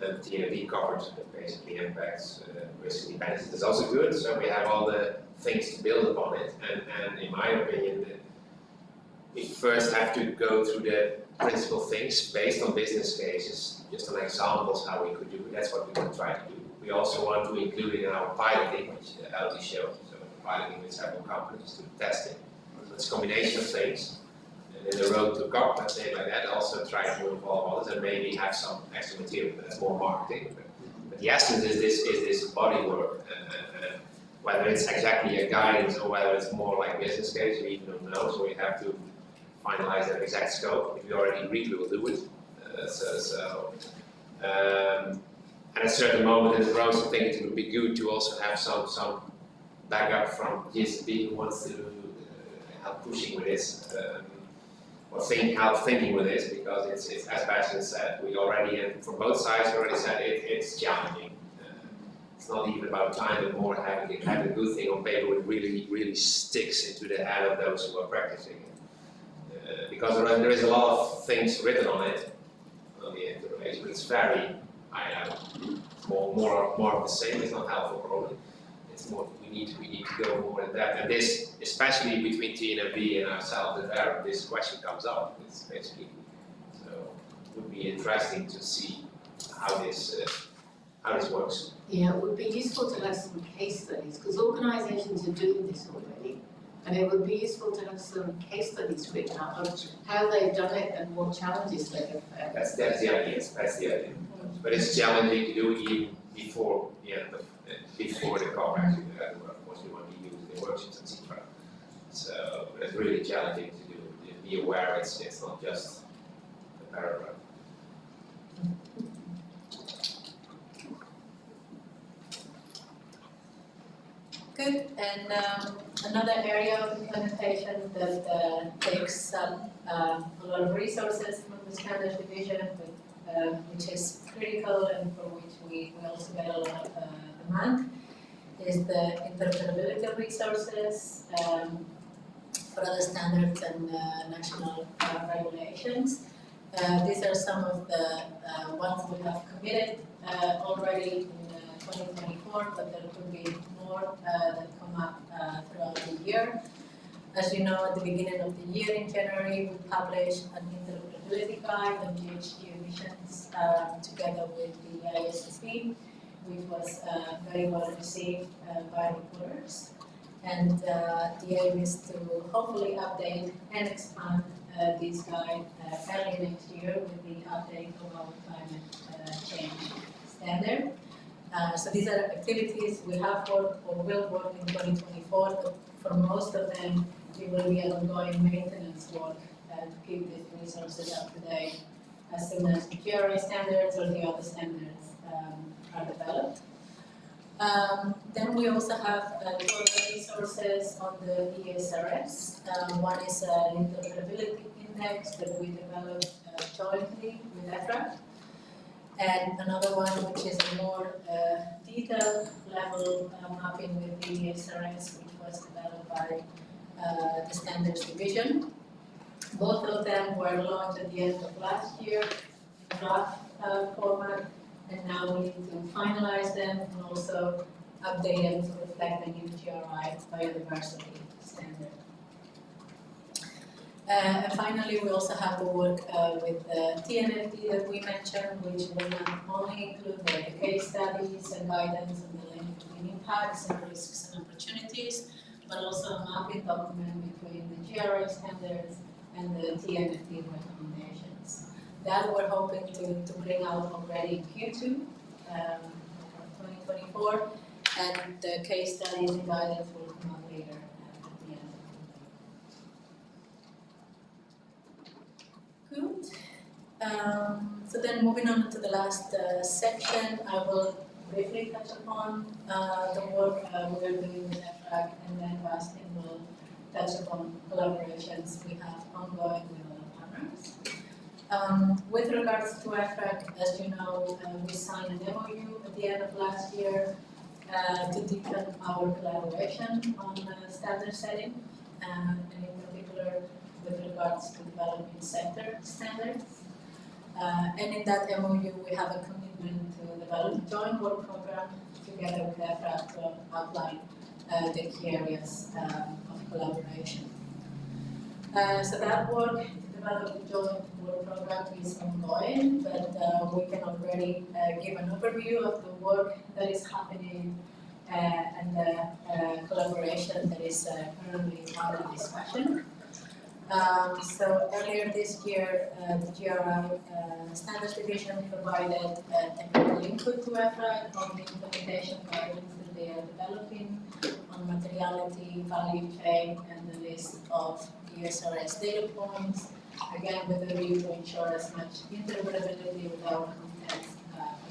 And TNFD covered basically impacts, risks and benefits is also good. So we have all the things to build upon it. And in my opinion, we first have to go through the principal things based on business cases, just on examples how we could do it. That's what we will try to do. We also want to include it in our piloting, which Elodie showed. So piloting with several companies to testing. So it's a combination of things. And in the road to COP, let's say like that, also try to involve others and maybe have some extra material, but that's more marketing. But the essence is this body work, and whether it's exactly a guidance or whether it's more like business case, we even don't know, so we have to finalize that exact scope. If we already agreed, we will do it. And at a certain moment in the process, I think it would be good to also have some backup from GSSB who wants to help pushing with this. Or help thinking with this, because it's as Bastian said, we already, and from both sides already said it's challenging. It's not even about time, but more having a good thing on paper which really sticks into the head of those who are practicing it. Because there is a lot of things written on it, on the interface, but it's very, more of the same. It's not helpful probably. It's more, we need to go more in depth, and this, especially between TNFB and ourselves, that this question comes up. It's basically, so it would be interesting to see how this works. Yeah, it would be useful to have some case studies, because organisations are doing this already, and it would be useful to have some case studies written out of how they've done it and what challenges they have had. That's the idea. That's the idea. But it's challenging to do even before the end of before the COP actually. Of course, we want to use the worksheets, etc. So it's really challenging to do. Be aware it's not just a paragraph. Good, and another area of implementation that takes up a lot of resources from the standards division, which is critical and for which we also get a lot of demand, is the interoperability of resources for other standards and national regulations. These are some of the ones we have committed already in 2024, but there could be more that come up throughout the year. As you know, at the beginning of the year in January, we published an interoperability guide on GHG emissions together with the GSSB, which was very well received by reporters. And the aim is to hopefully update and expand this guide early next year with the update of our climate change standard. So these are activities we have worked or will work in 2024, but for most of them, it will be an ongoing maintenance work to keep these resources up to date as soon as the GRI standards or the other standards are developed. Then we also have two other resources on the ESRS. One is an interoperability index that we developed jointly with EFRAG, and another one which is a more detailed level mapping with the ESRS, which was developed by the Standards Division. Both of them were launched at the end of last year in draft format, and now we need to finalize them and also update them to reflect the new GRI biodiversity standard. And finally, we also have the work with the TNFD that we mentioned, which will not only include the case studies and guidance on the link between impacts and risks and opportunities, but also a mapping document between the GRI standards and the TNFD recommendations. That we're hoping to bring out already in Q2 2024, and the case studies and guidance will come out later at the end of the year. Good. So then moving on to the last section, I will briefly touch upon the work we are doing with EFRAG, and then Bastian will touch upon collaborations we have ongoing with other partners. With regards to EFRAG, as you know, we signed an MOU at the end of last year to deepen our collaboration on standard setting, and in particular with regards to developing sector standards. And in that MOU, we have a commitment to develop a joint work program together with EFRAG to outline the key areas of collaboration. So that work to develop a joint work program is ongoing, but we can already give an overview of the work that is happening and the collaboration that is currently under discussion. So earlier this year, the GRI Standards Division provided technical input to EFRAG on the implementation guidance that they are developing on materiality, value chain, and the list of ESRS data points, again with a view to ensure as much interoperability with our content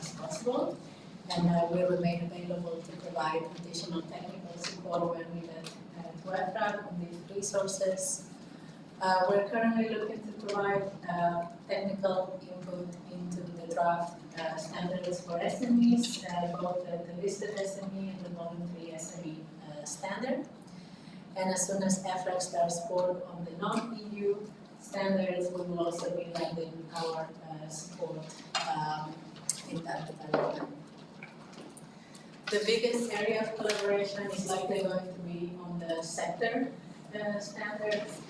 as possible. And we remain available to provide additional technical support when needed to EFRAG on these resources. We're currently looking to provide technical input into the draft standards for SMEs, both the listed SME and the voluntary SME standard. And as soon as EFRAG starts work on the non-EU standards, we will also be lending our support in that development. The biggest area of collaboration is likely going to be on the sector standards.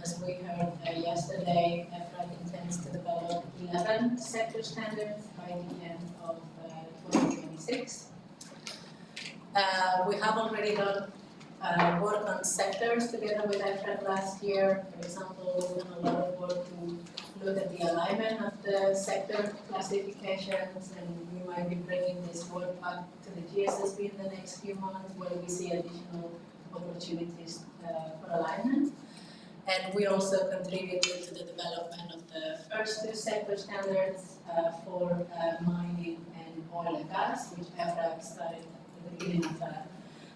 As we heard yesterday, EFRAG intends to develop 11 sector standards by the end of 2026. We have already done work on sectors together with EFRAG last year. For example, we've done a lot of work to look at the alignment of the sector classifications, and we might be bringing this work back to the GSSB in the next few months where we see additional opportunities for alignment. And we also contributed to the development of the first two sector standards for mining and oil and gas, which EFRAG started at the beginning of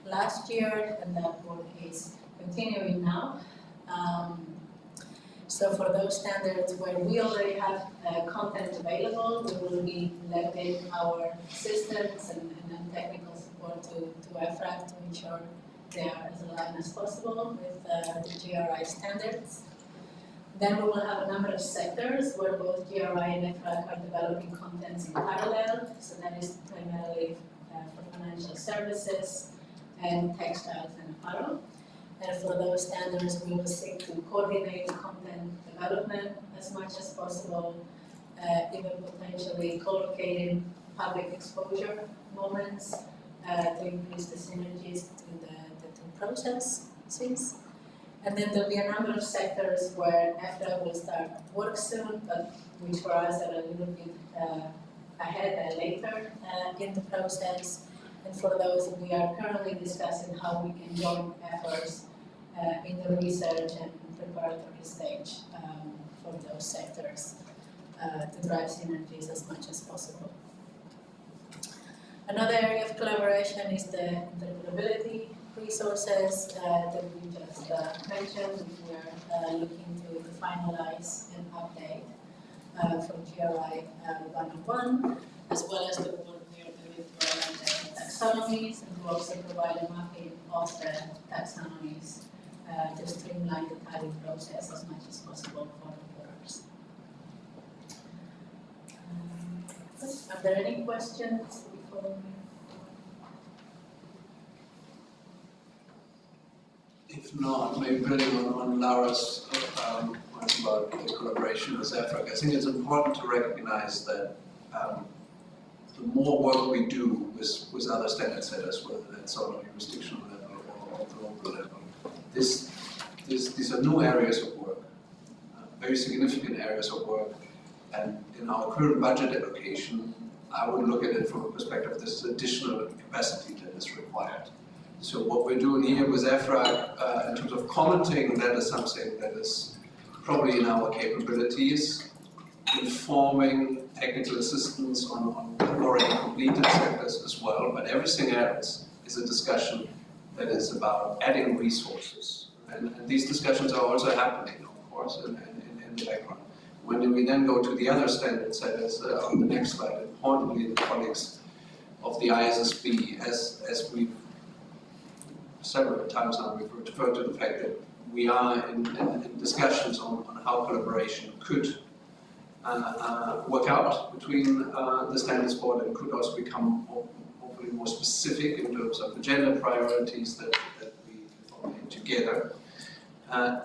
last year, and that work is continuing now. So for those standards where we already have content available, we will be lending our assistance and technical support to EFRAG to ensure they are as aligned as possible with the GRI standards. Then we will have a number of sectors where both GRI and EFRAG are developing contents in parallel. So that is primarily for financial services and textiles and apparel. And for those standards, we will seek to coordinate content development as much as possible, even potentially co-locating public exposure moments to increase the synergies between the two processes. And then there'll be a number of sectors where EFRA will start work soon, but which for us are a little bit ahead later in the process. And for those, we are currently discussing how we can join efforts in the research and preparatory stage for those sectors to drive synergies as much as possible. Another area of collaboration is the interoperability resources that we just mentioned. We are looking to finalize and update from GRI 101, as well as the work we are doing to align the taxonomies and to also provide a mapping of the taxonomies to streamline the tagging process as much as possible for reporters. Are there any questions before we? If not, maybe building on Laura's point about the collaboration with EFRAG, I think it's important to recognize that the more work we do with other standard setters, whether that's on a jurisdictional level or at the local level, these are new areas of work, very significant areas of work, and in our current budget allocation, I would look at it from a perspective of this additional capacity that is required. So what we're doing here with EFRAG in terms of commenting, that is something that is probably in our capabilities, informing technical assistance on already completed sectors as well, but everything else is a discussion that is about adding resources. And these discussions are also happening, of course, in the background. When we then go to the other standard setters on the next slide, importantly the colleagues of the ISSB, as we've several times now, we've referred to the fact that we are in discussions on how collaboration could work out between the standards board and could also become hopefully more specific in terms of agenda priorities that we formulate together.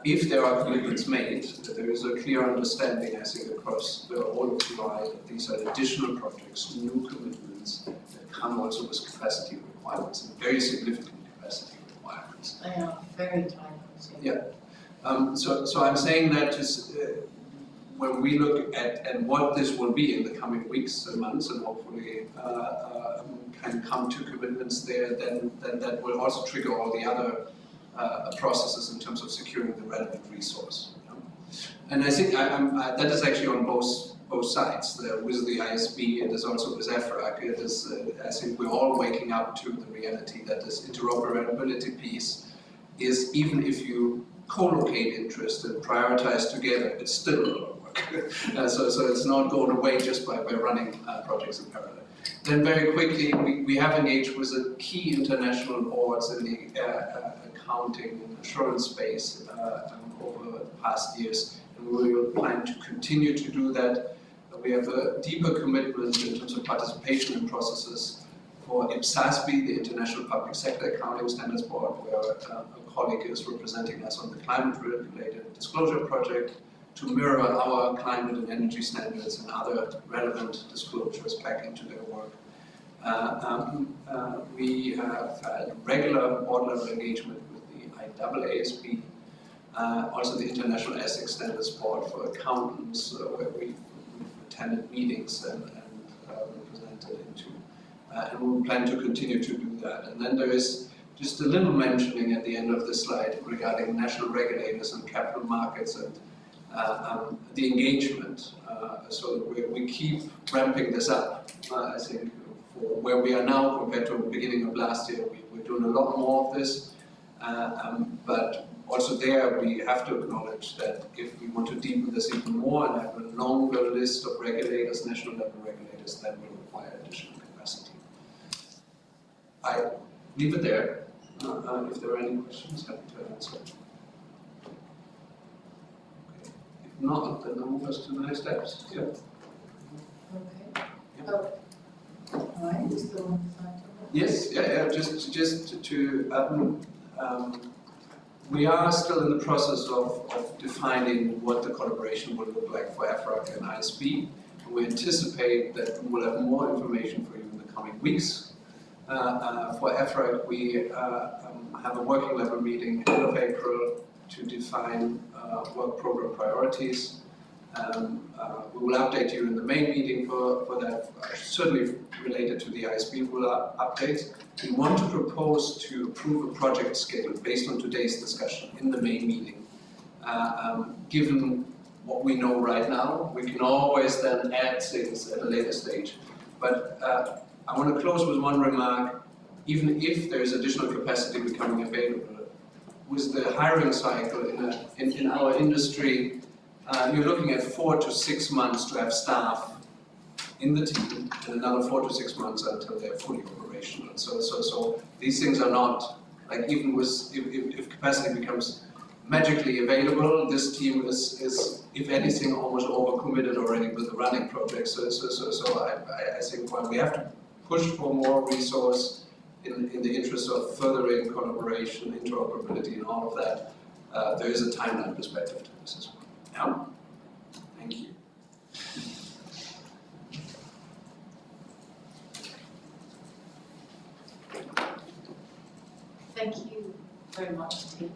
If there are commitments made, that there is a clear understanding, I think, across the whole of GRI that these are additional projects, new commitments that come also with capacity requirements, and very significant capacity requirements. They are very time consuming. Yeah. So I'm saying that just, when we look at what this will be in the coming weeks and months, and hopefully can come to commitments there, then that will also trigger all the other processes in terms of securing the relevant resource. And I think that is actually on both sides. With the ISB, it is also with EFRAG. It is, I think we're all waking up to the reality that this interoperability piece is, even if you co-locate interest and prioritize together, it's still a lot of work. So it's not going away just by running projects in parallel. Then very quickly, we have engaged with the key international boards in the accounting and insurance space over the past years, and we will plan to continue to do that. We have a deeper commitment in terms of participation in processes for IPSASB, the International Public Sector Accounting Standards Board, where a colleague is representing us on the climate-related disclosure project, to mirror our climate and energy standards and other relevant disclosures back into their work. We have had regular board-level engagement with the IAASB, also the International Ethics Standards Board for accountants, where we've attended meetings and represented into. And we plan to continue to do that. And then there is just a little mentioning at the end of the slide regarding national regulators and capital markets and the engagement. So we keep ramping this up. I think for where we are now compared to the beginning of last year, we're doing a lot more of this. But also there, we have to acknowledge that if we want to deepen this even more and have a longer list of regulators, national level regulators, that will require additional capacity. I leave it there. If there are any questions, happy to answer. Okay. If not, then I'll move us to the next steps. Yeah. Okay. Oh. All right, just go on the slide. Yes, just we are still in the process of defining what the collaboration will look like for EFRAG and ISB. And we anticipate that we will have more information for you in the coming weeks. For EFRAG, we have a working level meeting end of April to define work program priorities. We will update you in the main meeting for that, certainly related to the ISB will update. We want to propose to approve a project schedule based on today's discussion in the main meeting. Given what we know right now, we can always then add things at a later stage. But I want to close with one remark. Even if there is additional capacity becoming available, with the hiring cycle in our industry, you're looking at 4 to 6 months to have staff in the team, and another 4 to 6 months until they're fully operational. So these things are not, like even with, if capacity becomes magically available, this team is if anything, almost overcommitted already with the running project. So I think while we have to push for more resource in the interest of furthering collaboration, interoperability, and all of that, there is a timeline perspective to this as well. Yeah. Thank you. Thank you very much, team.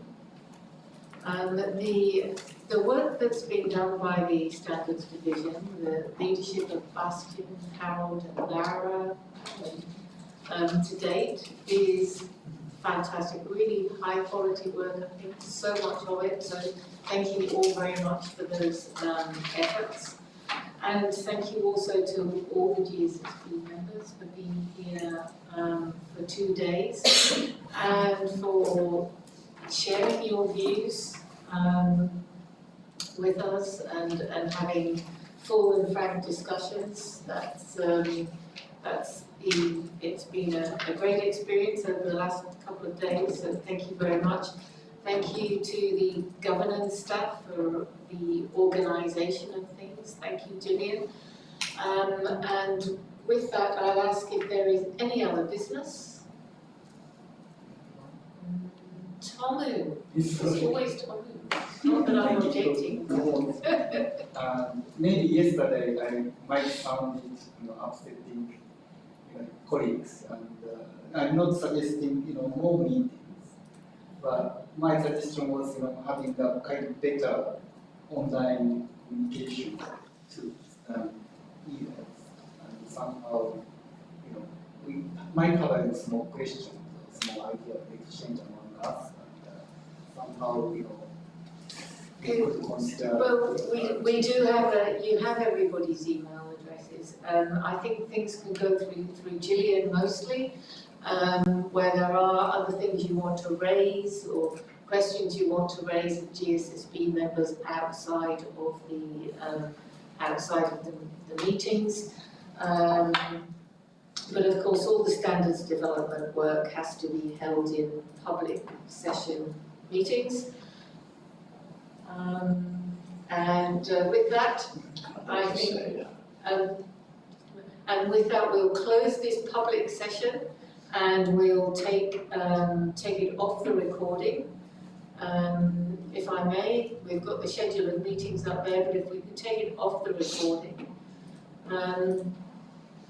The work that's been done by the Standards Division, the leadership of Bastian, Harold and Lara to date is fantastic, really high quality work, I think so much of it, so thank you all very much for those efforts. And thank you also to all the GSSB members for being here for 2 days and for sharing your views with us and having full and frank discussions. It's been a great experience over the last couple of days, so thank you very much. Thank you to the governance staff for the organisation of things. Thank you, Gillian. And with that, I'll ask if there is any other business. Tomu, it's always Tomu. Not that I'm objecting. Maybe yesterday I might found it, upsetting colleagues, and I'm not suggesting more meetings, but my suggestion was having a kind of better online communication to emails, and somehow we might have a small question, small idea exchange among us, and somehow we could consider. Well, we do have you have everybody's email addresses. I think things can go through Gillian mostly, where there are other things you want to raise or questions you want to raise with GSSB members outside of the meetings. But of course, all the standards development work has to be held in public session meetings. And with that, I think, and with that, we'll close this public session and we'll take it off the recording. If I may, we've got the schedule of meetings up there, but if we could take it off the recording.